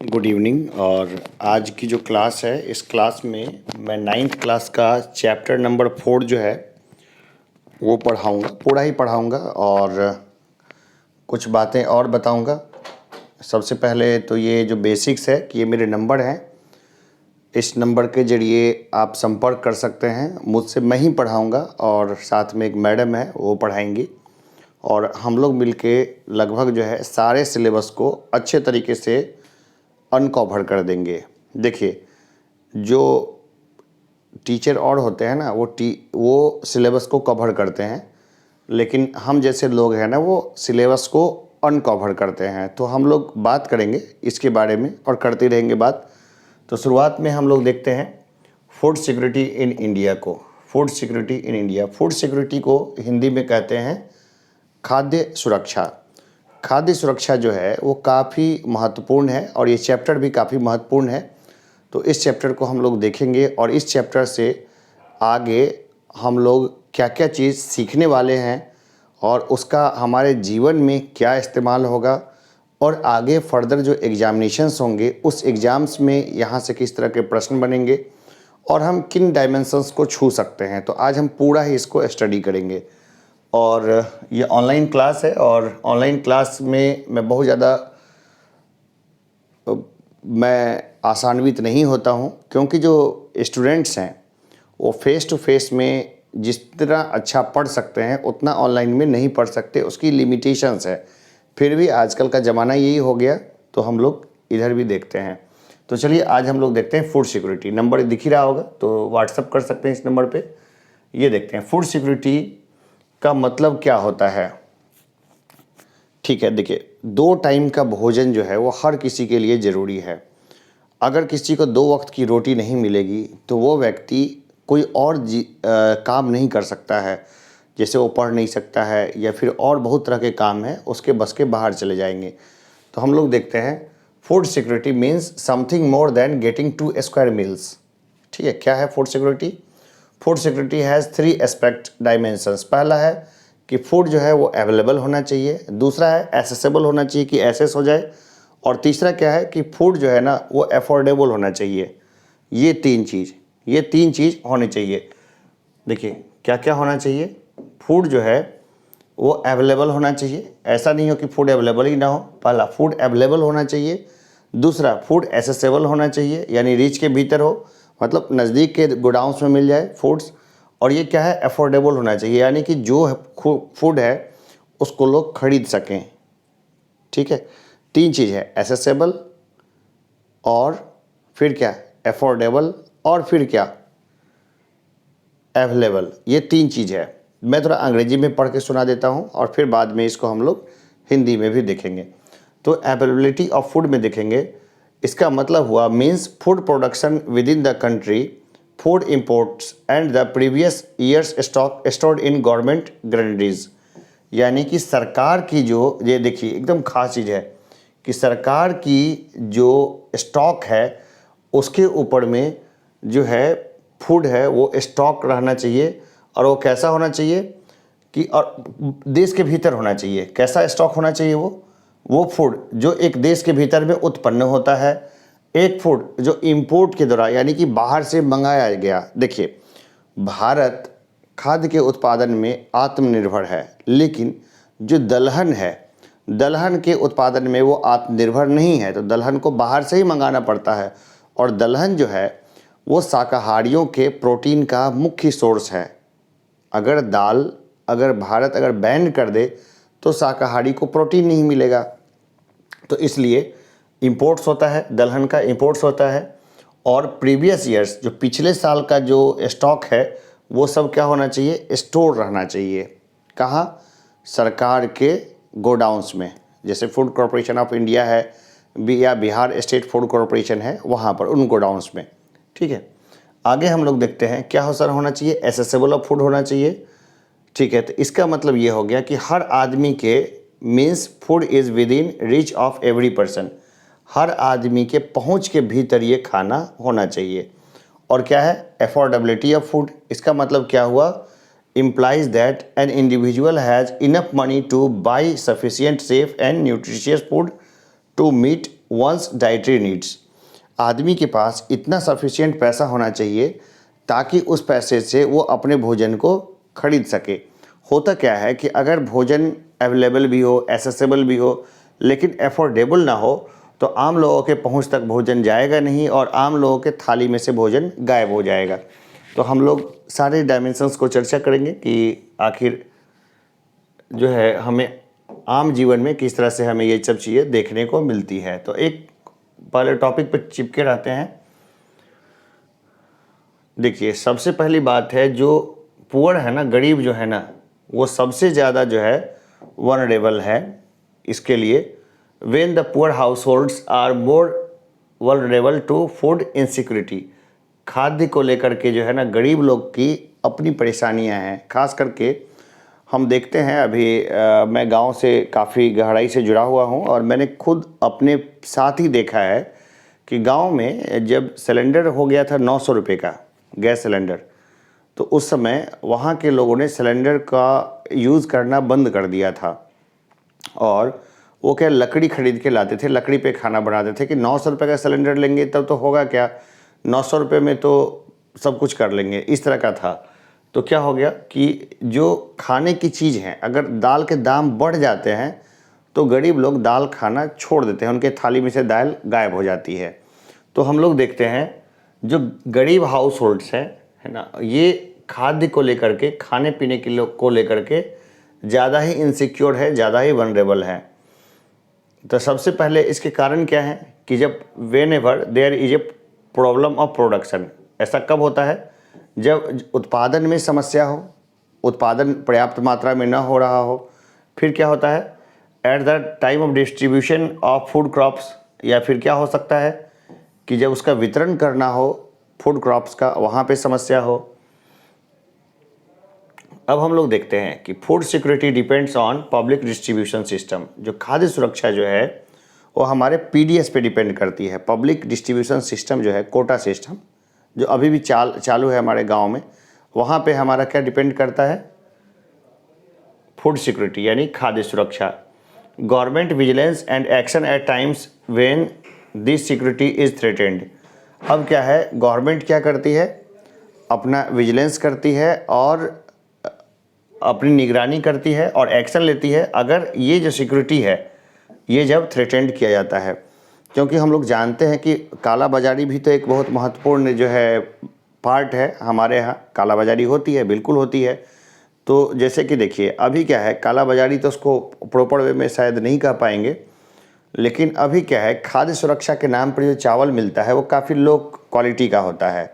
Good evening. और आज की जो क्लास है, इस क्लास में मैं 9th क्लास का चैप्टर नंबर 4 जो है वो पढ़ाऊँगा, पूरा ही पढ़ाऊँगा और कुछ बातें और बताऊँगा। सबसे पहले तो ये जो बेसिक्स है कि ये मेरे नंबर हैं, इस नंबर के ज़रिए आप संपर्क कर सकते हैं मुझसे। मैं ही पढ़ाऊँगा और साथ में एक मैडम है वो पढ़ाएंगी और हम लोग मिलके लगभग जो है सारे सिलेबस को अच्छे तरीके से अनकवर कर देंगे। देखिए, जो टीचर और होते हैं ना, वो सिलेबस को कवर करते हैं, लेकिन हम जैसे लोग हैं ना, वो सिलेबस को अनकवर करते हैं। तो हम लोग बात करेंगे इसके बारे में और करते रहेंगे बात। तो शुरुआत में हम लोग देखते हैं फूड सिक्योरिटी इन इंडिया को। Food security in India, food security को हिंदी में कहते हैं खाद्य सुरक्षा। खाद्य सुरक्षा जो है वो काफ़ी महत्वपूर्ण है और ये चैप्टर भी काफ़ी महत्वपूर्ण है। तो इस चैप्टर को हम लोग देखेंगे और इस चैप्टर से आगे हम लोग क्या क्या चीज़ सीखने वाले हैं और उसका हमारे जीवन में क्या इस्तेमाल होगा और आगे फर्दर जो एग्जामिनेशंस होंगे उस एग्ज़ाम्स में यहाँ से किस तरह के प्रश्न बनेंगे और हम किन डायमेंशंस को छू सकते हैं। तो आज हम पूरा ही इसको स्टडी करेंगे। और ये ऑनलाइन क्लास है और ऑनलाइन क्लास में मैं बहुत ज़्यादा मैं आसान्वित नहीं होता हूँ, क्योंकि जो स्टूडेंट्स हैं वो फ़ेस टू फेस में जिस तरह अच्छा पढ़ सकते हैं उतना ऑनलाइन में नहीं पढ़ सकते, उसकी लिमिटेशंस है। फिर भी आजकल का ज़माना यही हो गया, तो हम लोग इधर भी देखते हैं। तो चलिए आज हम लोग देखते हैं फूड सिक्योरिटी। नंबर दिख ही रहा होगा, तो व्हाट्सअप कर सकते हैं इस नंबर पे। ये देखते हैं फूड सिक्योरिटी का मतलब क्या होता है। ठीक है, देखिए, 2 टाइम का भोजन जो है वो हर किसी के लिए ज़रूरी है। अगर किसी को 2 वक्त की रोटी नहीं मिलेगी तो वो व्यक्ति कोई और काम नहीं कर सकता है। जैसे वो पढ़ नहीं सकता है या फिर और बहुत तरह के काम हैं, उसके बस के बाहर चले जाएंगे। तो हम लोग देखते हैं food security means something more than getting 2 square meals. ठीक है, क्या है food security? Food security has 3 aspect dimensions. पहला है कि फूड जो है वो अवेलेबल होना चाहिए, दूसरा है एसेसेबल होना चाहिए कि एसेस हो जाए, और तीसरा क्या है कि फूड जो है ना वो अफोर्डेबल होना चाहिए। ये तीन चीज़ होनी चाहिए। देखिए क्या क्या होना चाहिए। फूड जो है वो अवेलेबल होना चाहिए, ऐसा नहीं हो कि फूड अवेलेबल ही ना हो। पहला, फूड अवेलेबल होना चाहिए। दूसरा, फूड एसेसेबल होना चाहिए, यानी रीच के भीतर हो, मतलब नज़दीक के गोडाउंस में मिल जाए फूड्स। और ये क्या है, अफोर्डेबल होना चाहिए, यानी कि जो फूड है उसको लोग खरीद सकें। ठीक है, 3 चीज़ है, एसेसेबल और फिर क्या, अफोर्डेबल और फिर क्या, अवेलेबल। ये 3 चीज़ है। मैं थोड़ा अंग्रेजी में पढ़ के सुना देता हूँ और फिर बाद में इसको हम लोग हिंदी में भी देखेंगे। तो अवेलेबिलिटी ऑफ फूड में देखेंगे, इसका मतलब हुआ means food production with in the country, food imports and the previous years stock stored in government granaries. यानी कि सरकार की जो, ये देखिए एकदम खास चीज़ है कि सरकार की जो स्टॉक है उसके ऊपर में जो है फूड है वो स्टॉक रहना चाहिए। और वो कैसा होना चाहिए कि, और देश के भीतर होना चाहिए। कैसा स्टॉक होना चाहिए? वो फूड जो एक देश के भीतर में उत्पन्न होता है, एक फूड जो इंपोर्ट के द्वारा यानी कि बाहर से मंगाया गया। देखिए, भारत खाद्य के उत्पादन में आत्मनिर्भर है, लेकिन जो दलहन है, दलहन के उत्पादन में वो आत्मनिर्भर नहीं है। तो दलहन को बाहर से ही मंगाना पड़ता है। और दलहन जो है वो शाकाहारियों के प्रोटीन का मुख्य सोर्स है। अगर भारत बैन कर दे तो शाकाहारी को प्रोटीन नहीं मिलेगा। तो इसलिए इंपोर्ट्स होता है, दलहन का इंपोर्ट्स होता है। और प्रीवियस ईयर्स, जो पिछले साल का जो स्टॉक है वो सब क्या होना चाहिए, स्टोर रहना चाहिए। कहाँ? सरकार के गोडाउंस में। जैसे फूड कॉरपोरेशन ऑफ इंडिया है या बिहार स्टेट फूड कॉरपोरेशन है, वहाँ पर उन गोडाउंस में। ठीक है, आगे हम लोग देखते हैं क्या हो सर होना चाहिए, एसेसेबल ऑफ फूड होना चाहिए। ठीक है, तो इसका मतलब ये हो गया कि हर आदमी के, means food is within reach of every person, हर आदमी के पहुंच के भीतर ये खाना होना चाहिए। और क्या है, अफोर्डेबिलिटी ऑफ फूड। इसका मतलब क्या हुआ, implies that an individual has enough money to buy sufficient safe and nutritious food to meet one's dietary needs. आदमी के पास इतना सफिशिएंट पैसा होना चाहिए ताकि उस पैसे से वो अपने भोजन को खरीद सके। होता क्या है कि अगर भोजन अवेलेबल भी हो, एसेसिबल भी हो, लेकिन अफोर्डेबल ना हो, तो आम लोगों के पहुंच तक भोजन जाएगा नहीं और आम लोगों के थाली में से भोजन गायब हो जाएगा। तो हम लोग सारे डायमेंशंस को चर्चा करेंगे कि आखिर जो है हमें आम जीवन में किस तरह से हमें ये सब चीज़ें देखने को मिलती है। तो एक पहले टॉपिक पर चिपके रहते हैं। देखिए, सबसे पहली बात है, जो पुअर है ना, गरीब जो है ना, वो सबसे ज़्यादा जो है वनरेबल है इसके लिए। When the poor households are more vulnerable to food insecurity. खाद्य को लेकर के जो है ना, गरीब लोग की अपनी परेशानियां हैं। खास करके हम देखते हैं, अभी मैं गांव से काफ़ी गहराई से जुड़ा हुआ हूं और मैंने खुद अपने साथ ही देखा है कि गांव में जब सिलेंडर हो गया था 900 रुपये का गैस सिलेंडर, तो उस समय वहाँ के लोगों ने सिलेंडर का यूज़ करना बंद कर दिया था और वो क्या लकड़ी खरीद के लाते थे, लकड़ी पे खाना बनाते थे कि 900 रुपये का सिलेंडर लेंगे तब तो होगा क्या, 900 रुपये में तो सब कुछ कर लेंगे, इस तरह का था। तो क्या हो गया कि जो खाने की चीज़ हैं, अगर दाल के दाम बढ़ जाते हैं तो गरीब लोग दाल खाना छोड़ देते हैं, उनके थाली में से दाल गायब हो जाती है। तो हम लोग देखते हैं जो गरीब हाउस होल्ड्स हैं, है ना, ये खाद्य को लेकर के, खाने पीने के को लेकर के ज़्यादा ही इनसिक्योर है, ज़्यादा ही वनरेबल है। तो सबसे पहले इसके कारण क्या है कि जब whenever there is a problem of production, ऐसा कब होता है, जब उत्पादन में समस्या हो, उत्पादन पर्याप्त मात्रा में न हो रहा हो। फिर क्या होता है, at the time of distribution of food crops, या फिर क्या हो सकता है कि जब उसका वितरण करना हो फूड क्रॉप्स का, वहाँ पे समस्या हो। अब हम लोग देखते हैं कि food security depends on public distribution system. जो खाद्य सुरक्षा जो है वो हमारे पीडीएस पे डिपेंड करती है। पब्लिक डिस्ट्रीब्यूशन सिस्टम जो है, कोटा सिस्टम, जो अभी भी चालू है हमारे गांव में, वहाँ पे हमारा क्या डिपेंड करता है, फूड सिक्योरिटी यानी खाद्य सुरक्षा। Government vigilance and action at times when this security is threatened. अब क्या है, गवर्नमेंट क्या करती है, अपना विजिलेंस करती है और अपनी निगरानी करती है और एक्शन लेती है अगर ये जो सिक्योरिटी है ये जब थ्रेटेंड किया जाता है। क्योंकि हम लोग जानते हैं कि काला बाजारी भी तो एक बहुत महत्वपूर्ण जो है पार्ट है। हमारे यहाँ काला बाजारी होती है, बिल्कुल होती है। तो जैसे कि देखिए, अभी क्या है, काला बाजारी तो उसको प्रॉपर वे में शायद नहीं कह पाएंगे, लेकिन अभी क्या है, खाद्य सुरक्षा के नाम पर जो चावल मिलता है वो काफ़ी लो क्वालिटी का होता है।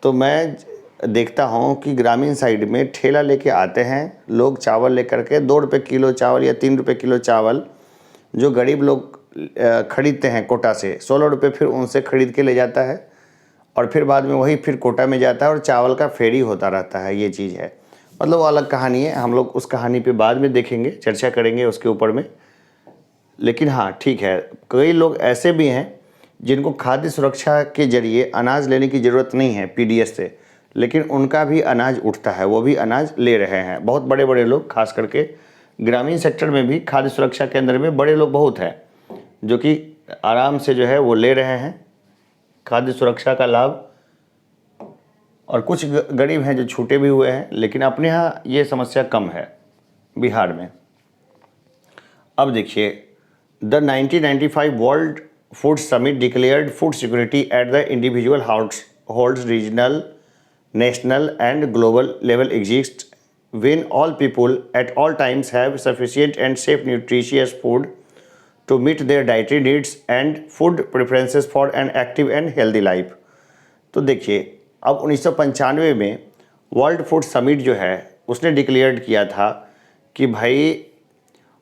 तो मैं देखता हूँ कि ग्रामीण साइड में ठेला लेके आते हैं लोग चावल लेकर के, 2 रुपये किलो चावल या 3 रुपये किलो चावल जो गरीब लोग खरीदते हैं कोटा से, 16 रुपये फिर उनसे खरीद के ले जाता है और फिर बाद में वही फिर कोटा में जाता है और चावल का फेरी होता रहता है। ये चीज़ है, मतलब वो अलग कहानी है, हम लोग उस कहानी पे बाद में देखेंगे, चर्चा करेंगे उसके ऊपर में। लेकिन हाँ ठीक है, कई लोग ऐसे भी हैं जिनको खाद्य सुरक्षा के जरिए अनाज लेने की ज़रूरत नहीं है पीडीएस से, लेकिन उनका भी अनाज उठता है, वो भी अनाज ले रहे हैं। बहुत बड़े बड़े लोग, खास करके ग्रामीण सेक्टर में भी खाद्य सुरक्षा केंद्र में बड़े लोग बहुत हैं जो कि आराम से जो है वो ले रहे हैं खाद्य सुरक्षा का लाभ। और कुछ गरीब हैं जो छूटे भी हुए हैं, लेकिन अपने यहाँ ये समस्या कम है बिहार में। अब देखिए, the 1995 world food summit declared food security at the individual house holds regional, national and global level exists when all people at all times have sufficient and safe nutritious food to meet their dietary needs and food preferences for an active and healthy life। तो देखिए, अब 1995 में world food summit जो है उसने declare किया था कि भाई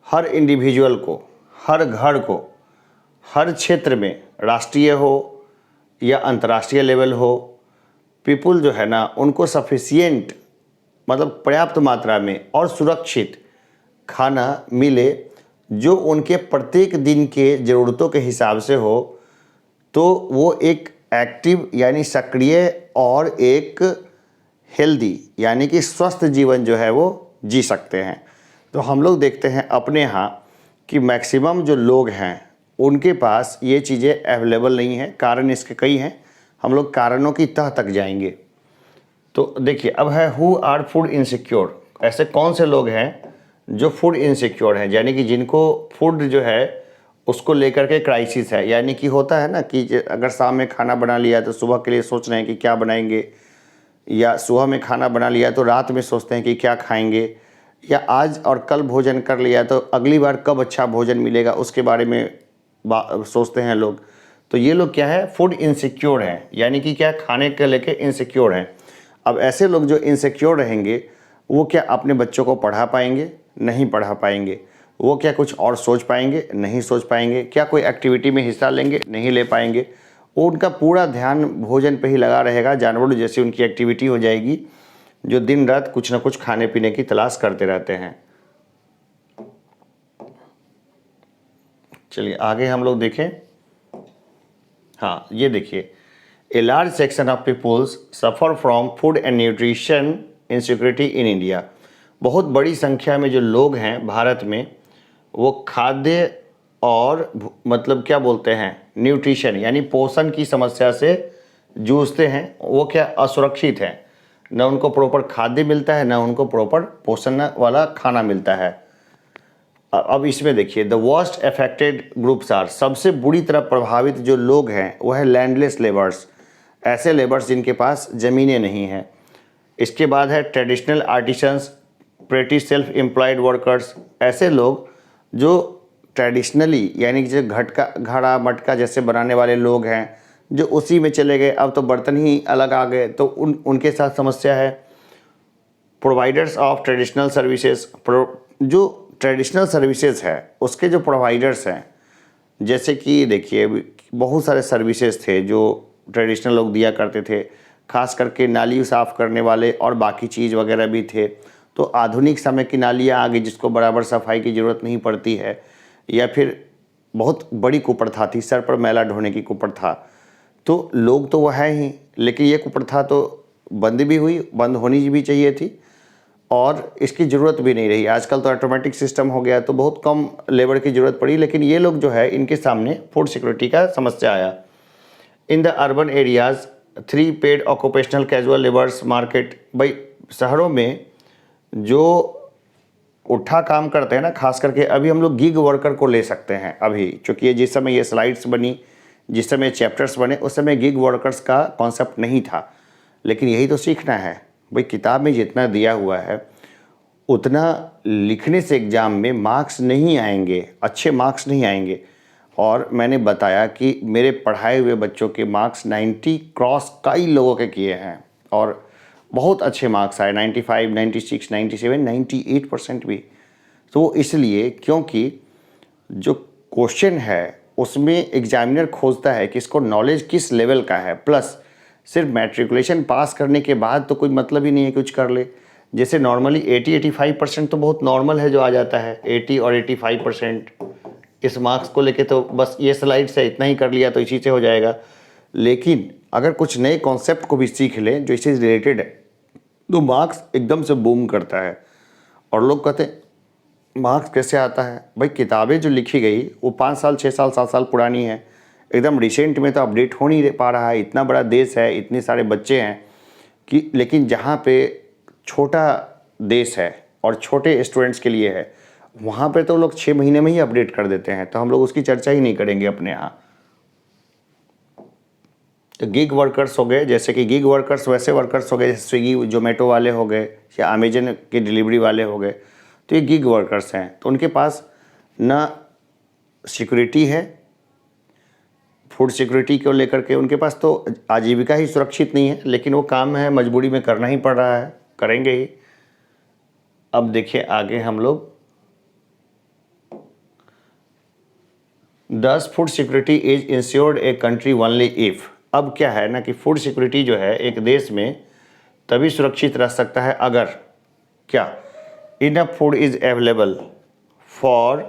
हर इंडिविजुअल को, हर घर को, हर क्षेत्र में, राष्ट्रीय हो या अंतर्राष्ट्रीय लेवल हो, पीपुल जो है ना उनको सफिशिएंट, मतलब पर्याप्त मात्रा में और सुरक्षित खाना मिले जो उनके प्रत्येक दिन के ज़रूरतों के हिसाब से हो, तो वो एक एक्टिव यानी सक्रिय और एक हेल्दी यानी कि स्वस्थ जीवन जो है वो जी सकते हैं। तो हम लोग देखते हैं अपने यहाँ कि मैक्सिमम जो लोग हैं उनके पास ये चीज़ें अवेलेबल नहीं हैं। कारण इसके कई हैं, हम लोग कारणों की तह तक जाएंगे। तो देखिए, अब है हु आर फूड इनसिक्योर। ऐसे कौन से लोग हैं जो फूड इनसिक्योर हैं, यानी कि जिनको फूड जो है उसको लेकर के क्राइसिस है। यानी कि होता है ना कि अगर शाम में खाना बना लिया तो सुबह के लिए सोच रहे हैं कि क्या बनाएंगे, या सुबह में खाना बना लिया तो रात में सोचते हैं कि क्या खाएंगे, या आज और कल भोजन कर लिया तो अगली बार कब अच्छा भोजन मिलेगा उसके बारे में सोचते हैं लोग। तो ये लोग क्या है, फूड इनसिक्योर हैं, यानी कि क्या, खाने के लेके इनसिक्योर हैं। अब ऐसे लोग जो इनसिक्योर रहेंगे वो क्या अपने बच्चों को पढ़ा पाएंगे? नहीं पढ़ा पाएंगे। वो क्या कुछ और सोच पाएंगे? नहीं सोच पाएंगे। क्या कोई एक्टिविटी में हिस्सा लेंगे? नहीं ले पाएंगे। वो उनका पूरा ध्यान भोजन पे ही लगा रहेगा, जानवरों जैसी उनकी एक्टिविटी हो जाएगी, जो दिन रात कुछ ना कुछ खाने पीने की तलाश करते रहते हैं। चलिए आगे हम लोग देखें। हाँ, ये देखिए, a large section of peoples suffer from food and nutrition insecurity in India. बहुत बड़ी संख्या में जो लोग हैं भारत में, वो खाद्य और मतलब क्या बोलते हैं, न्यूट्रिशन यानी पोषण की समस्या से जूझते हैं। वो क्या असुरक्षित हैं, न उनको प्रॉपर खाद्य मिलता है, न उनको प्रॉपर पोषण वाला खाना मिलता है। अब इसमें देखिए, the worst affected groups are, सबसे बुरी तरह प्रभावित जो लोग हैं वो है लैंडलेस लेबर्स, ऐसे लेबर्स जिनके पास ज़मीनें नहीं हैं। इसके बाद है traditional artisans, pretty self employed workers, ऐसे लोग जो ट्रेडिशनली यानी कि जो घड़ा मटका जैसे बनाने वाले लोग हैं, जो उसी में चले गए, अब तो बर्तन ही अलग आ गए, तो उनके साथ समस्या है। प्रोवाइडर्स ऑफ ट्रेडिशनल सर्विसेज, जो ट्रेडिशनल सर्विसेज है उसके जो प्रोवाइडर्स हैं, जैसे कि देखिए बहुत सारे सर्विसेज थे जो ट्रेडिशनल लोग दिया करते थे, खास करके नाली साफ़ करने वाले और बाकी चीज़ वगैरह भी थे। तो आधुनिक समय की नालियाँ आ गई जिसको बराबर सफाई की ज़रूरत नहीं पड़ती है, या फिर बहुत बड़ी कुप्रथा थी, सर पर मैला ढोने की कुप्रथा। तो लोग तो वह है ही, लेकिन ये कुप्रथा तो बंद भी हुई, बंद होनी भी चाहिए थी, और इसकी ज़रूरत भी नहीं रही। आजकल तो ऑटोमेटिक सिस्टम हो गया तो बहुत कम लेबर की ज़रूरत पड़ी, लेकिन ये लोग जो है इनके सामने फूड सिक्योरिटी का समस्या आया। In the urban areas 3 paid occupational casual labours market. भाई शहरों में जो उठा काम करते हैं ना, खास करके अभी हम लोग गिग वर्कर को ले सकते हैं। अभी चूँकि ये जिस समय ये स्लाइड्स बनी, जिस समय चैप्टर्स बने, उस समय गिग वर्कर्स का कॉन्सेप्ट नहीं था, लेकिन यही तो सीखना है। भाई किताब में जितना दिया हुआ है उतना लिखने से एग्ज़ाम में मार्क्स नहीं आएंगे, अच्छे मार्क्स नहीं आएंगे। और मैंने बताया कि मेरे पढ़ाए हुए बच्चों के मार्क्स 90 क्रॉस कई लोगों के किए हैं, और बहुत अच्छे मार्क्स आए, 95, 96, 97, 98% भी। तो इसलिए क्योंकि जो क्वेश्चन है उसमें एग्जामिनर खोजता है कि इसको नॉलेज किस लेवल का है, प्लस सिर्फ मैट्रिकुलेशन पास करने के बाद तो कोई मतलब ही नहीं है कुछ कर ले। जैसे नॉर्मली 80-85% तो बहुत नॉर्मल है जो आ जाता है, 80 और 85%। इस मार्क्स को लेके तो बस ये स्लाइड से इतना ही कर लिया तो इसी से हो जाएगा। लेकिन अगर कुछ नए कॉन्सेप्ट को भी सीख लें जो इससे रिलेटेड है तो मार्क्स एकदम से बूम करता है। और लोग कहते हैं मार्क्स कैसे आता है? भाई किताबें जो लिखी गई वो 5 साल 6 साल 7 साल पुरानी है, एकदम रिसेंट में तो अपडेट हो नहीं पा रहा है। इतना बड़ा देश है, इतने सारे बच्चे हैं कि, लेकिन जहाँ पे छोटा देश है और छोटे स्टूडेंट्स के लिए है, वहाँ पे तो लोग 6 महीने में ही अपडेट कर देते हैं। तो हम लोग उसकी चर्चा ही नहीं करेंगे अपने यहाँ। तो गिग वर्कर्स हो गए, जैसे कि गिग वर्कर्स वैसे वर्कर्स हो गए जैसे स्विगी जोमेटो वाले हो गए या अमेजन के डिलीवरी वाले हो गए। तो ये गिग वर्कर्स हैं, तो उनके पास ना सिक्योरिटी है, फूड सिक्योरिटी को लेकर के उनके पास तो आजीविका ही सुरक्षित नहीं है, लेकिन वो काम है मजबूरी में करना ही पड़ रहा है, करेंगे ही। अब देखिए आगे हम लोग 10 food security is insured a country only if. अब क्या है ना कि फूड सिक्योरिटी जो है एक देश में तभी सुरक्षित रह सकता है अगर क्या, enough food is available for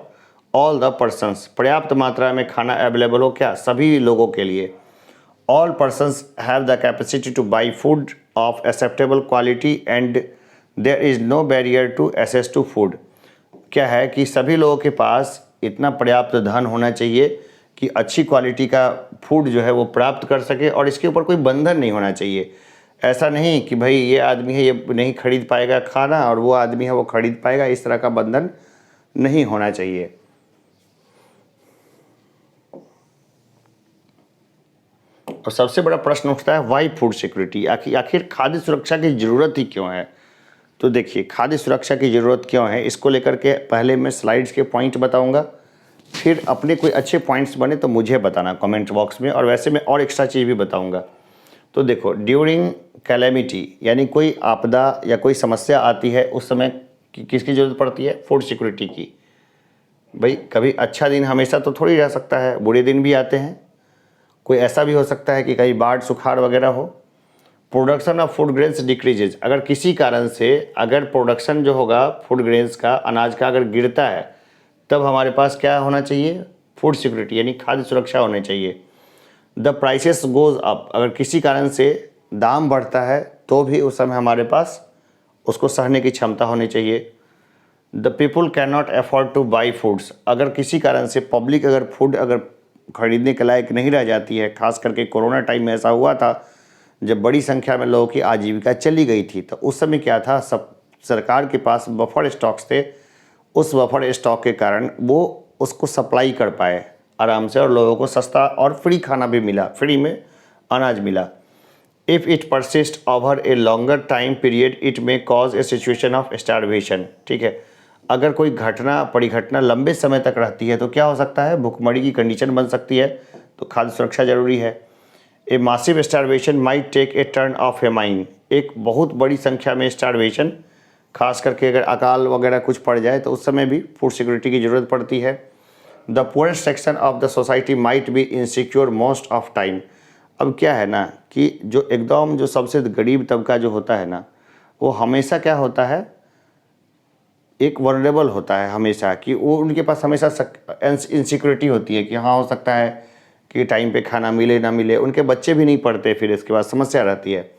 all the persons, पर्याप्त मात्रा में खाना अवेलेबल हो क्या, सभी लोगों के लिए। All persons have the capacity to buy food of acceptable quality and there is no barrier to access to food. क्या है कि सभी लोगों के पास इतना पर्याप्त धन होना चाहिए कि अच्छी क्वालिटी का फूड जो है वो प्राप्त कर सके, और इसके ऊपर कोई बंधन नहीं होना चाहिए। ऐसा नहीं कि भाई ये आदमी है ये नहीं खरीद पाएगा खाना और वो आदमी है वो खरीद पाएगा, इस तरह का बंधन नहीं होना चाहिए। और सबसे बड़ा प्रश्न उठता है वाई फूड सिक्योरिटी, आखिर खाद्य सुरक्षा की ज़रूरत ही क्यों है। तो देखिए खाद्य सुरक्षा की ज़रूरत क्यों है, इसको लेकर के पहले मैं स्लाइड्स के पॉइंट बताऊंगा, फिर अपने कोई अच्छे पॉइंट्स बने तो मुझे बताना कमेंट बॉक्स में, और वैसे मैं और एक्स्ट्रा चीज़ भी बताऊंगा। तो देखो ड्यूरिंग कैलेमिटी यानी कोई आपदा या कोई समस्या आती है, उस समय किसकी ज़रूरत पड़ती है, फूड सिक्योरिटी की। भाई कभी अच्छा दिन हमेशा तो थोड़ी रह सकता है, बुरे दिन भी आते हैं। कोई ऐसा भी हो सकता है कि कहीं बाढ़ सुखाड़ वगैरह हो। Production of food grains decreases, अगर किसी कारण से अगर प्रोडक्शन जो होगा फूड ग्रेन्स का, अनाज का अगर गिरता है, तब हमारे पास क्या होना चाहिए, फूड सिक्योरिटी यानी खाद्य सुरक्षा होनी चाहिए। द प्राइसेस गोज अप, अगर किसी कारण से दाम बढ़ता है तो भी उस समय हमारे पास उसको सहने की क्षमता होनी चाहिए। The people can not afford two by foods, अगर किसी कारण से पब्लिक अगर फूड अगर खरीदने के लायक नहीं रह जाती है, खास करके कोरोना टाइम में ऐसा हुआ था जब बड़ी संख्या में लोगों की आजीविका चली गई थी, तो उस समय क्या था, सब सरकार के पास बफर स्टॉक्स थे। उस बफर स्टॉक के कारण वो उसको सप्लाई कर पाए आराम से, और लोगों को सस्ता और फ्री खाना भी मिला, फ्री में अनाज मिला। If it persist over a longer time period it may cause A situation of starvation, ठीक है। अगर कोई घटना परिघटना लंबे समय तक रहती है तो क्या हो सकता है, भुखमरी की कंडीशन बन सकती है, तो खाद्य सुरक्षा जरूरी है। A massive starvation might take a turn of famine, एक बहुत बड़ी संख्या में स्टारवेशन, खास करके अगर अकाल वगैरह कुछ पड़ जाए तो उस समय भी फूड सिक्योरिटी की ज़रूरत पड़ती है। The poorest section of the society might be insecure most of time, अब क्या है ना कि जो एकदम जो सबसे गरीब तबका जो होता है ना, वो हमेशा क्या होता है, एक वनरेबल होता है हमेशा, कि वो उनके पास हमेशा इनसिक्योरिटी होती है कि हाँ हो सकता है कि टाइम पे खाना मिले ना मिले, उनके बच्चे भी नहीं पढ़ते, फिर इसके बाद समस्या रहती है।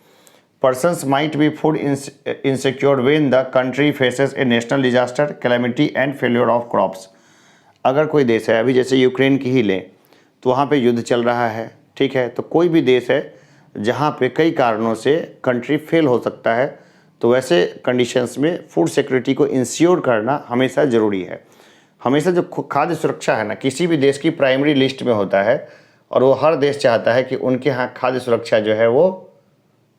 Persons might be food insecure when the country faces A national disaster calamity and failure of crops, अगर कोई देश है, अभी जैसे यूक्रेन की ही लें तो वहाँ पे युद्ध चल रहा है, ठीक है, तो कोई भी देश है जहाँ पे कई कारणों से कंट्री फेल हो सकता है, तो वैसे कंडीशंस में फूड सिक्योरिटी को इंश्योर करना हमेशा ज़रूरी है। हमेशा जो खाद्य सुरक्षा है ना, किसी भी देश की प्राइमरी लिस्ट में होता है, और वो हर देश चाहता है कि उनके यहाँ खाद्य सुरक्षा जो है वो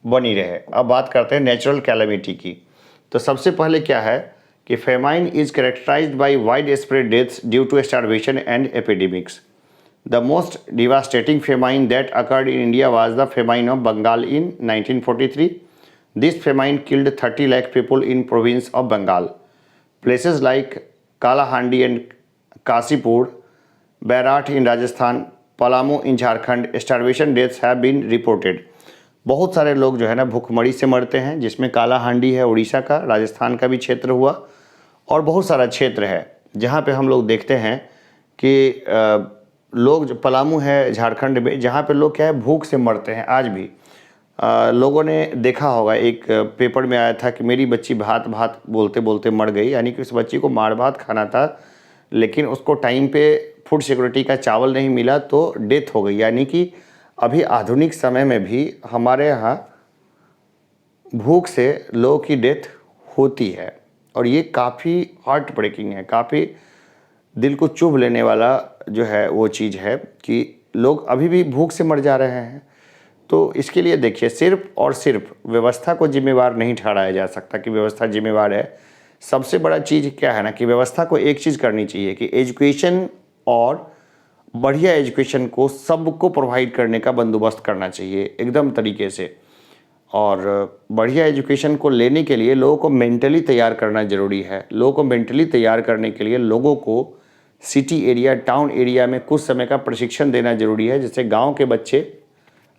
बनी रहे। अब बात करते हैं नेचुरल कैलेमिटी की। तो सबसे पहले क्या है कि famine is characterized by wide spread deaths due to starvation and epidemics. The most devastating famine that occurred in India was the famine of Bengal in 1943। This famine killed 30 lakh people in province of Bengal. Places like Kalahandi and Kashipur, Bairath in Rajasthan, Palamu in Jharkhand, starvation deaths have been reported. बहुत सारे लोग जो है ना भूखमरी से मरते हैं, जिसमें कालाहांडी है उड़ीसा का, राजस्थान का भी क्षेत्र हुआ, और बहुत सारा क्षेत्र है जहाँ पे हम लोग देखते हैं कि लोग जो पलामू है झारखंड में, जहाँ पे लोग क्या है भूख से मरते हैं आज भी। लोगों ने देखा होगा, एक पेपर में आया था कि मेरी बच्ची भात भात बोलते बोलते मर गई, यानी कि उस बच्ची को मार भात खाना था, लेकिन उसको टाइम पे फूड सिक्योरिटी का चावल नहीं मिला तो डेथ हो गई। यानी कि अभी आधुनिक समय में भी हमारे यहाँ भूख से लोगों की डेथ होती है, और ये काफ़ी हार्ट ब्रेकिंग है, काफ़ी दिल को चुभ लेने वाला जो है वो चीज़ है कि लोग अभी भी भूख से मर जा रहे हैं। तो इसके लिए देखिए सिर्फ और सिर्फ व्यवस्था को जिम्मेवार नहीं ठहराया जा सकता कि व्यवस्था जिम्मेवार है। सबसे बड़ा चीज़ क्या है ना कि व्यवस्था को एक चीज़ करनी चाहिए कि एजुकेशन, और बढ़िया एजुकेशन को सबको प्रोवाइड करने का बंदोबस्त करना चाहिए एकदम तरीके से। और बढ़िया एजुकेशन को लेने के लिए लोगों को मेंटली तैयार करना ज़रूरी है। लोगों को मेंटली तैयार करने के लिए लोगों को सिटी एरिया, टाउन एरिया में कुछ समय का प्रशिक्षण देना ज़रूरी है। जैसे गांव के बच्चे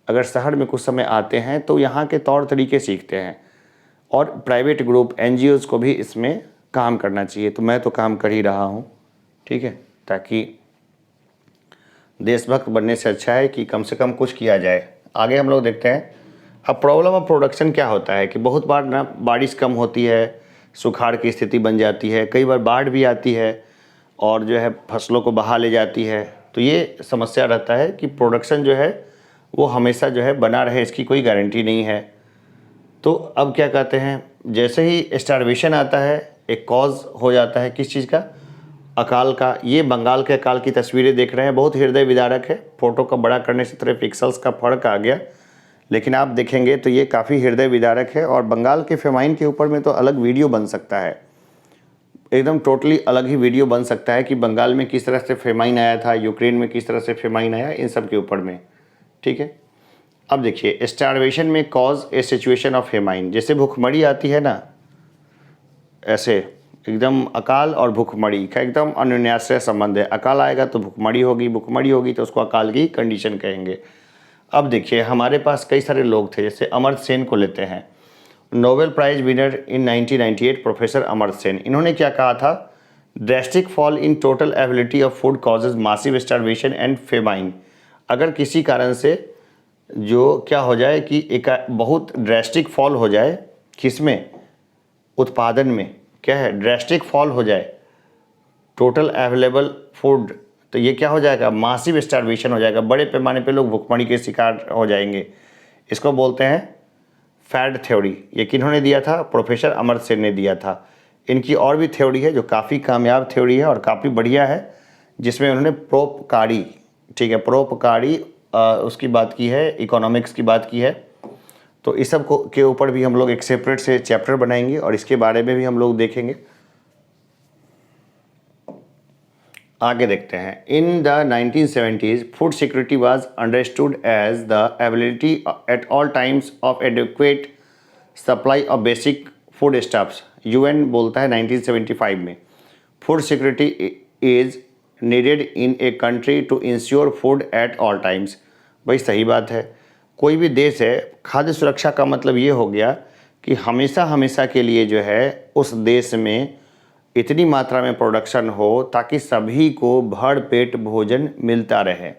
अगर शहर में कुछ समय आते हैं तो यहाँ के तौर तरीके सीखते हैं, और प्राइवेट ग्रुप NGOs को भी इसमें काम करना चाहिए। तो मैं तो काम कर ही रहा हूँ, ठीक है, ताकि देशभक्त बनने से अच्छा है कि कम से कम कुछ किया जाए। आगे हम लोग देखते हैं। अब प्रॉब्लम ऑफ प्रोडक्शन क्या होता है कि बहुत बार ना बारिश कम होती है, सुखाड़ की स्थिति बन जाती है, कई बार बाढ़ भी आती है और जो है फसलों को बहा ले जाती है, तो ये समस्या रहता है कि प्रोडक्शन जो है वो हमेशा जो है बना रहे, इसकी कोई गारंटी नहीं है। तो अब क्या कहते हैं, जैसे ही स्टारवेशन आता है एक कॉज हो जाता है किस चीज़ का, अकाल का। ये बंगाल के अकाल की तस्वीरें देख रहे हैं, बहुत हृदय विदारक है। फ़ोटो का बड़ा करने से थोड़े पिक्सल्स का फ़र्क आ गया, लेकिन आप देखेंगे तो ये काफ़ी हृदय विदारक है। और बंगाल के फेमाइन के ऊपर में तो अलग वीडियो बन सकता है, एकदम टोटली अलग ही वीडियो बन सकता है कि बंगाल में किस तरह से फेमाइन आया था, यूक्रेन में किस तरह से फेमाइन आया, इन सब के ऊपर में। ठीक है, अब देखिए स्टारवेशन में cause A situation of famine, जैसे भूखमरी आती है ना, ऐसे एकदम अकाल और भूखमरी का एकदम अन्योन्याश्रय संबंध है। अकाल आएगा तो भूखमरी होगी, भूखमरी होगी तो उसको अकाल की कंडीशन कहेंगे। अब देखिए हमारे पास कई सारे लोग थे, जैसे अमर्त्य सेन को लेते हैं, Nobel prize winner in 1998 professor Amartya Sen. इन्होंने क्या कहा था, drastic fall in total availability of food causes massive starvation and famine. अगर किसी कारण से जो क्या हो जाए कि एक बहुत ड्रेस्टिक फॉल हो जाए, किसमें, उत्पादन में, क्या है, ड्रेस्टिक फॉल हो जाए टोटल अवेलेबल फूड, तो ये क्या हो जाएगा, मासिव स्टारवेशन हो जाएगा, बड़े पैमाने पे लोग भुखमरी के शिकार हो जाएंगे। इसको बोलते हैं फैड थ्योरी। ये किन्होंने दिया था, प्रोफेसर अमर्त्य सेन ने दिया था। इनकी और भी थ्योरी है जो काफ़ी कामयाब थ्योरी है और काफ़ी बढ़िया है, जिसमें उन्होंने परोपकारी, ठीक है, परोपकारी उसकी बात की है, इकोनॉमिक्स की बात की है। तो इस सब को के ऊपर भी हम लोग एक सेपरेट से चैप्टर बनाएंगे और इसके बारे में भी हम लोग देखेंगे। आगे देखते हैं, in the 1970s food security was understood as the ability at all times of adequate supply of basic food stuffs. UN बोलता है 1975 में, food security is needed in a country to ensure food at all times. भाई सही बात है, कोई भी देश है, खाद्य सुरक्षा का मतलब ये हो गया कि हमेशा हमेशा के लिए जो है उस देश में इतनी मात्रा में प्रोडक्शन हो ताकि सभी को भर पेट भोजन मिलता रहे,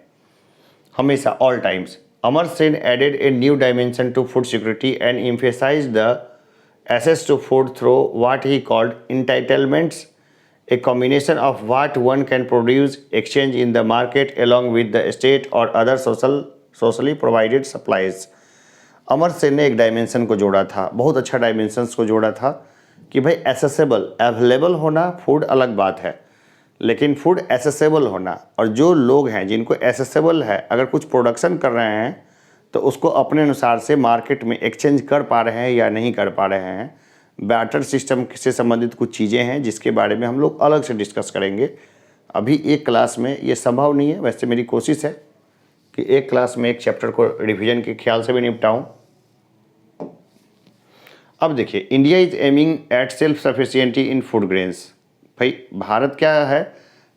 हमेशा, all times. Amartya Sen added a new dimension to food security and emphasized the access to food through what he called entitlements, a combination of what one can produce, exchange in the market along with the state or other socially provided supplies। Amartya Sen ने एक dimension को जोड़ा था, बहुत अच्छा dimensions को जोड़ा था कि भाई एसेसेबल, अवेलेबल होना फूड अलग बात है, लेकिन फूड एसेसेबल होना, और जो लोग हैं जिनको एसेसेबल है, अगर कुछ प्रोडक्शन कर रहे हैं तो उसको अपने अनुसार से मार्केट में एक्सचेंज कर पा रहे हैं या नहीं कर पा रहे हैं। बैटर सिस्टम से संबंधित कुछ चीज़ें हैं जिसके बारे में हम लोग अलग से डिस्कस करेंगे। अभी एक क्लास में ये संभव नहीं है, वैसे मेरी कोशिश है कि एक क्लास में एक चैप्टर को रिवीजन के ख्याल से भी निपटाऊं। अब देखिए, India is aiming at self sufficiency in food grains. भाई भारत क्या है,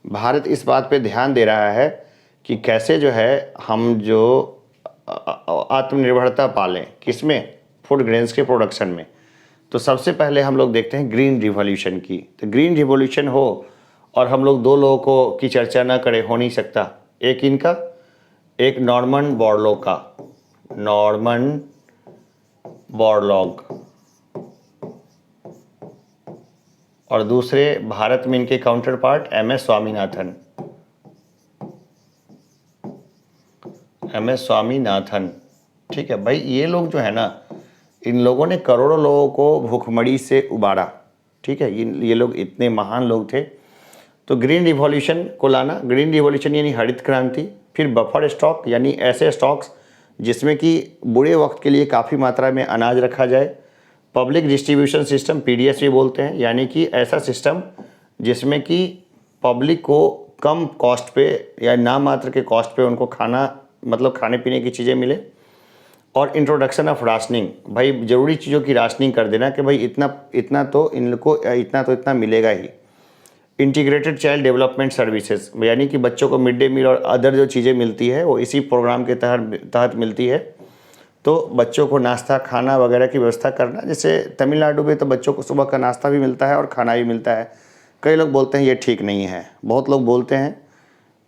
भारत इस बात पे ध्यान दे रहा है कि कैसे जो है हम जो आत्मनिर्भरता पालें, किसमें, फूड ग्रेन्स के प्रोडक्शन में। तो सबसे पहले हम लोग देखते हैं ग्रीन रिवॉल्यूशन की। तो ग्रीन रिवॉल्यूशन हो और हम लोग दो लोगों को की चर्चा ना करें, हो नहीं सकता। एक इनका, एक नॉर्मन बोरलॉग का, नॉर्मन बोरलॉग, और दूसरे भारत में इनके counter part MS Swaminathan, MS Swaminathan. ठीक है भाई, ये लोग जो है ना, इन लोगों ने करोड़ों लोगों को भूखमरी से उबारा। ठीक है, ये लोग इतने महान लोग थे। तो ग्रीन रिवॉल्यूशन को लाना, ग्रीन रिवॉल्यूशन यानी हरित क्रांति, फिर बफर स्टॉक यानी ऐसे स्टॉक्स जिसमें कि बुरे वक्त के लिए काफ़ी मात्रा में अनाज रखा जाए, पब्लिक डिस्ट्रीब्यूशन सिस्टम, पीडीएस भी बोलते हैं, यानी कि ऐसा सिस्टम जिसमें कि पब्लिक को कम कॉस्ट पे या नाम मात्र के कॉस्ट पे उनको खाना, मतलब खाने पीने की चीज़ें मिले। और इंट्रोडक्शन ऑफ राशनिंग, भाई ज़रूरी चीज़ों की राशनिंग कर देना कि भाई इतना तो इनको इतना मिलेगा ही। इंटीग्रेटेड चाइल्ड डेवलपमेंट सर्विसेज, यानी कि बच्चों को मिड डे मील और अदर जो चीज़ें मिलती है वो इसी प्रोग्राम के तहत मिलती है। तो बच्चों को नाश्ता खाना वगैरह की व्यवस्था करना, जैसे तमिलनाडु में तो बच्चों को सुबह का नाश्ता भी मिलता है और खाना भी मिलता है। कई लोग बोलते हैं ये ठीक नहीं है, बहुत लोग बोलते हैं,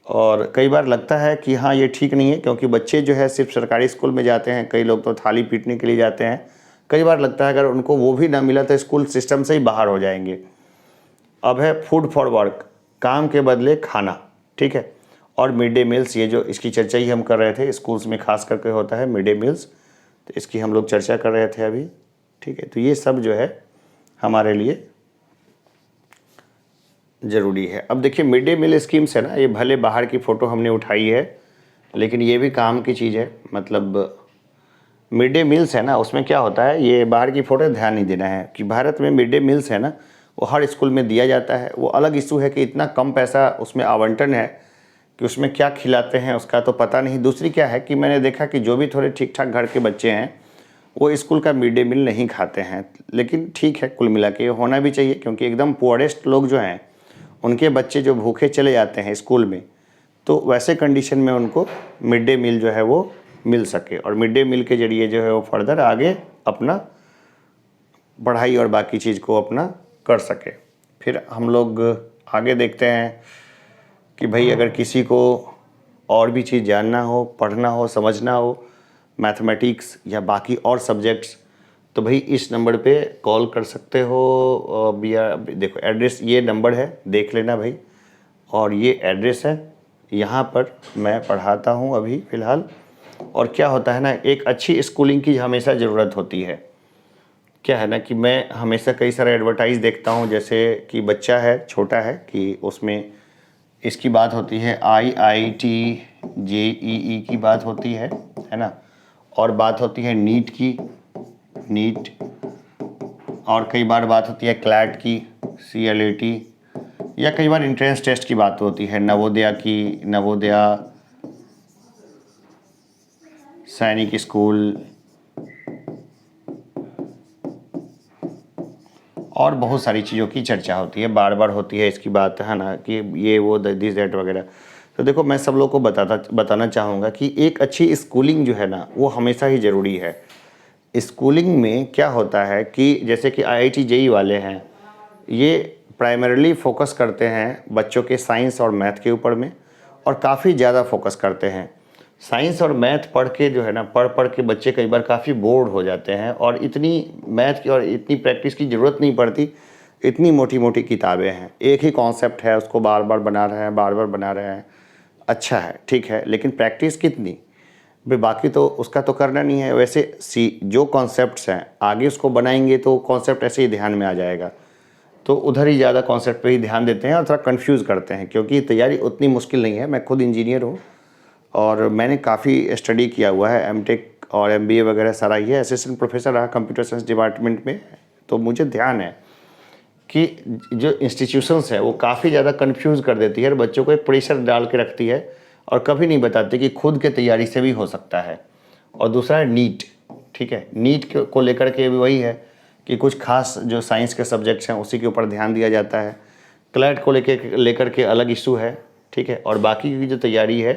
और कई बार लगता है कि हाँ ये ठीक नहीं है, क्योंकि बच्चे जो है सिर्फ सरकारी स्कूल में जाते हैं, कई लोग तो थाली पीटने के लिए जाते हैं। कई बार लगता है अगर उनको वो भी ना मिला तो स्कूल सिस्टम से ही बाहर हो जाएंगे। अब है फूड फॉर वर्क, काम के बदले खाना। ठीक है, और मिड डे मील्स, ये जो इसकी चर्चा ही हम कर रहे थे, स्कूल्स में खास करके होता है मिड डे मील्स, तो इसकी हम लोग चर्चा कर रहे थे अभी। ठीक है, तो ये सब जो है हमारे लिए ज़रूरी है। अब देखिए मिड डे मील स्कीम्स है ना, ये भले बाहर की फ़ोटो हमने उठाई है लेकिन ये भी काम की चीज़ है। मतलब मिड डे मील्स है ना, उसमें क्या होता है, ये बाहर की फ़ोटो ध्यान नहीं देना है कि भारत में मिड डे मील्स है ना वो हर स्कूल में दिया जाता है। वो अलग इशू है कि इतना कम पैसा उसमें आवंटन है कि उसमें क्या खिलाते हैं उसका तो पता नहीं। दूसरी क्या है कि मैंने देखा कि जो भी थोड़े ठीक ठाक घर के बच्चे हैं वो स्कूल का मिड डे मील नहीं खाते हैं। लेकिन ठीक है, कुल मिला के होना भी चाहिए, क्योंकि एकदम पुअरेस्ट लोग जो हैं उनके बच्चे जो भूखे चले जाते हैं स्कूल में, तो वैसे कंडीशन में उनको मिड डे मील जो है वो मिल सके और मिड डे मील के ज़रिए जो है वो फर्दर आगे अपना पढ़ाई और बाकी चीज़ को अपना कर सके। फिर हम लोग आगे देखते हैं कि भाई अगर किसी को और भी चीज़ जानना हो, पढ़ना हो, समझना हो, मैथमेटिक्स या बाकी और सब्जेक्ट्स, तो भाई इस नंबर पे कॉल कर सकते हो। या देखो एड्रेस, ये नंबर है, देख लेना भाई, और ये एड्रेस है, यहाँ पर मैं पढ़ाता हूँ अभी फ़िलहाल। और क्या होता है ना, एक अच्छी स्कूलिंग की हमेशा ज़रूरत होती है। क्या है ना कि मैं हमेशा कई सारे एडवर्टाइज़ देखता हूँ, जैसे कि बच्चा है, छोटा है, कि उसमें इसकी बात होती है IIT JEE की बात होती है ना, और बात होती है नीट की, नीट, और कई बार बात होती है क्लैट की, CLAT, या कई बार इंट्रेंस टेस्ट की बात होती है, नवोदया की, नवोदया, सैनिक स्कूल, और बहुत सारी चीज़ों की चर्चा होती है, बार बार होती है इसकी बात, है ना, कि ये वो दिस दैट वगैरह। तो देखो मैं सब लोग को बताना चाहूँगा कि एक अच्छी स्कूलिंग जो है ना वो हमेशा ही ज़रूरी है। स्कूलिंग में क्या होता है कि जैसे कि IIT JEE वाले हैं, ये प्राइमरीली फोकस करते हैं बच्चों के साइंस और मैथ के ऊपर में, और काफ़ी ज़्यादा फोकस करते हैं। साइंस और मैथ पढ़ के जो है ना, पढ़ के बच्चे कई बार काफ़ी बोर्ड हो जाते हैं, और इतनी मैथ की और इतनी प्रैक्टिस की ज़रूरत नहीं पड़ती। इतनी मोटी मोटी किताबें हैं, एक ही कॉन्सेप्ट है, उसको बार बार बना रहे हैं, बार बार बना रहे हैं। अच्छा है, ठीक है, लेकिन प्रैक्टिस कितनी भाई, बाकी तो उसका तो करना नहीं है। वैसे जो कॉन्सेप्ट्स हैं आगे उसको बनाएंगे तो कॉन्सेप्ट ऐसे ही ध्यान में आ जाएगा, तो उधर ही ज़्यादा कॉन्सेप्ट पे ही ध्यान देते हैं और थोड़ा कंफ्यूज करते हैं, क्योंकि तैयारी उतनी मुश्किल नहीं है। मैं खुद इंजीनियर हूँ और मैंने काफ़ी स्टडी किया हुआ है, MTech और MBA वगैरह सारा ही है, असिस्टेंट प्रोफेसर रहा कंप्यूटर साइंस डिपार्टमेंट में। तो मुझे ध्यान है कि जो इंस्टीट्यूशंस है वो काफ़ी ज़्यादा कंफ्यूज कर देती है और बच्चों को एक प्रेशर डाल के रखती है, और कभी नहीं बताती कि खुद के तैयारी से भी हो सकता है। और दूसरा है नीट। ठीक है, नीट को लेकर के भी वही है कि कुछ खास जो साइंस के सब्जेक्ट्स हैं उसी के ऊपर ध्यान दिया जाता है। क्लैट को लेकर के अलग इशू है, ठीक है, और बाकी की जो तैयारी है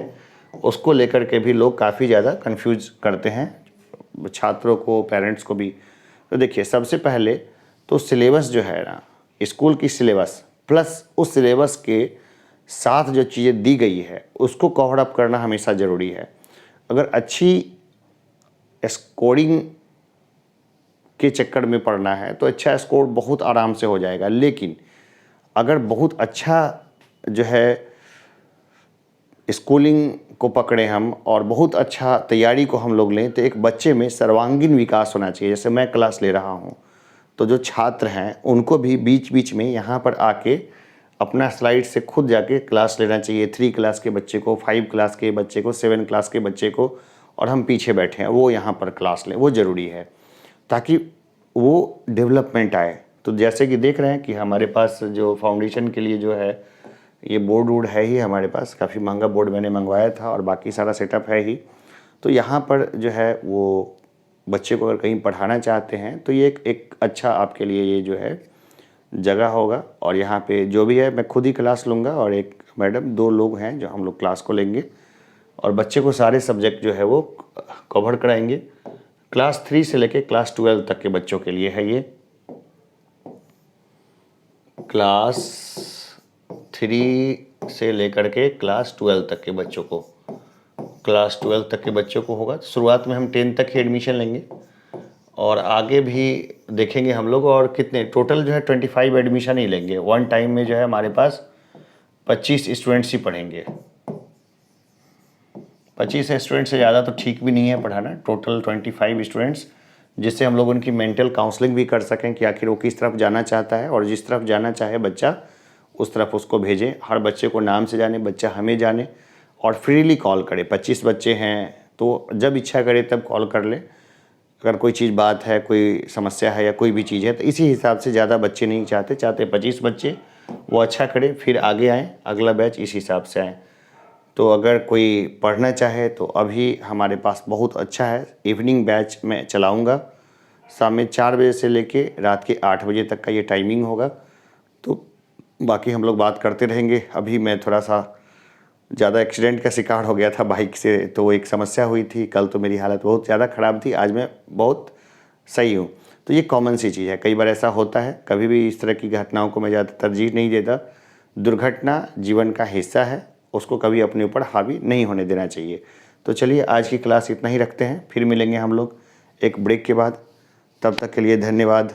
उसको लेकर के भी लोग काफ़ी ज़्यादा कंफ्यूज करते हैं, छात्रों को, पेरेंट्स को भी। तो देखिए सबसे पहले तो सिलेबस जो है ना, स्कूल की सिलेबस प्लस उस सिलेबस के साथ जो चीज़ें दी गई है उसको कवर अप करना हमेशा ज़रूरी है। अगर अच्छी स्कोरिंग के चक्कर में पढ़ना है तो अच्छा स्कोर बहुत आराम से हो जाएगा, लेकिन अगर बहुत अच्छा जो है स्कूलिंग को पकड़े हम और बहुत अच्छा तैयारी को हम लोग लें, तो एक बच्चे में सर्वांगीण विकास होना चाहिए। जैसे मैं क्लास ले रहा हूँ तो जो छात्र हैं उनको भी बीच बीच में यहाँ पर आके अपना स्लाइड से खुद जाके क्लास लेना चाहिए। 3 क्लास के बच्चे को, 5 क्लास के बच्चे को, 7 क्लास के बच्चे को, और हम पीछे बैठे हैं, वो यहाँ पर क्लास लें, वो ज़रूरी है ताकि वो डेवलपमेंट आए। तो जैसे कि देख रहे हैं कि हमारे पास जो फाउंडेशन के लिए जो है ये बोर्ड वोर्ड है ही हमारे पास, काफ़ी महंगा बोर्ड मैंने मंगवाया था और बाकी सारा सेटअप है ही। तो यहाँ पर जो है वो बच्चे को अगर कहीं पढ़ाना चाहते हैं तो ये एक अच्छा आपके लिए ये जो है जगह होगा। और यहाँ पे जो भी है मैं खुद ही क्लास लूँगा और एक मैडम, 2 लोग हैं जो हम लोग क्लास को लेंगे, और बच्चे को सारे सब्जेक्ट जो है वो कवर कराएंगे। क्लास 3 से लेके क्लास 12 तक के बच्चों के लिए है ये। क्लास 3 से लेकर के क्लास 12 तक के बच्चों को, क्लास 12 तक के बच्चों को होगा। शुरुआत में हम 10 तक ही एडमिशन लेंगे और आगे भी देखेंगे हम लोग। और कितने टोटल जो है 25 एडमिशन ही लेंगे वन टाइम में। जो है हमारे पास 25 स्टूडेंट्स ही पढ़ेंगे, 25 स्टूडेंट से ज़्यादा तो ठीक भी नहीं है पढ़ाना, टोटल 25 स्टूडेंट्स, जिससे हम लोग उनकी मेंटल काउंसलिंग भी कर सकें कि आखिर वो किस तरफ जाना चाहता है, और जिस तरफ जाना चाहे बच्चा उस तरफ उसको भेजें। हर बच्चे को नाम से जाने, बच्चा हमें जाने, और फ्रीली कॉल करे। 25 बच्चे हैं तो जब इच्छा करे तब कॉल कर ले। अगर कोई चीज़ बात है, कोई समस्या है या कोई भी चीज़ है, तो इसी हिसाब से ज़्यादा बच्चे नहीं चाहते 25 बच्चे, वो अच्छा करे फिर आगे आएँ, अगला बैच इस हिसाब से आए। तो अगर कोई पढ़ना चाहे तो अभी हमारे पास बहुत अच्छा है, इवनिंग बैच मैं चलाऊँगा, शाम में 4 बजे से लेके रात के 8 बजे तक का ये टाइमिंग होगा। तो बाकी हम लोग बात करते रहेंगे। अभी मैं थोड़ा सा ज़्यादा एक्सीडेंट का शिकार हो गया था बाइक से, तो एक समस्या हुई थी। कल तो मेरी हालत बहुत ज़्यादा ख़राब थी, आज मैं बहुत सही हूँ। तो ये कॉमन सी चीज़ है, कई बार ऐसा होता है। कभी भी इस तरह की घटनाओं को मैं ज़्यादा तरजीह नहीं देता। दुर्घटना जीवन का हिस्सा है, उसको कभी अपने ऊपर हावी नहीं होने देना चाहिए। तो चलिए आज की क्लास इतना ही रखते हैं, फिर मिलेंगे हम लोग एक ब्रेक के बाद। तब तक के लिए धन्यवाद।